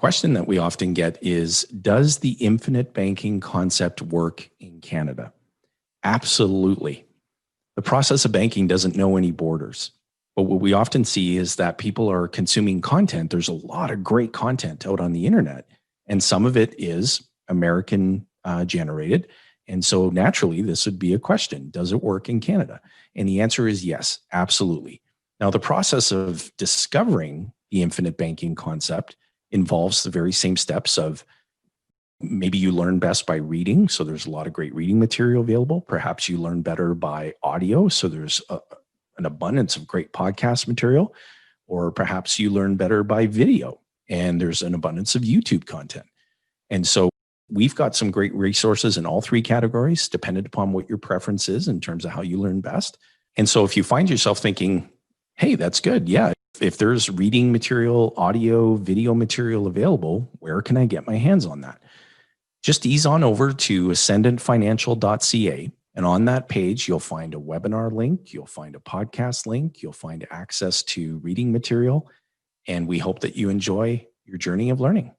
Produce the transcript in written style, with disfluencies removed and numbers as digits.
Question that we often get is, does the infinite banking concept work in Canada? Absolutely. The process of banking doesn't know any borders. But what we often see is that people are consuming content. There's a lot of great content out on the internet, and some of it is American generated. And so naturally, this would be a question. Does it work in Canada? And the answer is yes, absolutely. Now, the process of discovering the infinite banking concept involves the very same steps of maybe you learn best by reading. So there's a lot of great reading material available. Perhaps you learn better by audio. So there's an abundance of great podcast material. Or perhaps you learn better by video, and there's an abundance of YouTube content. And so we've got some great resources in all three categories, dependent upon what your preference is in terms of how you learn best. And so if you find yourself thinking, hey, that's good. Yeah. If there's reading material, audio, video material available, where can I get my hands on that? Just ease on over to ascendantfinancial.ca. And on that page, you'll find a webinar link. You'll find a podcast link. You'll find access to reading material. And we hope that you enjoy your journey of learning.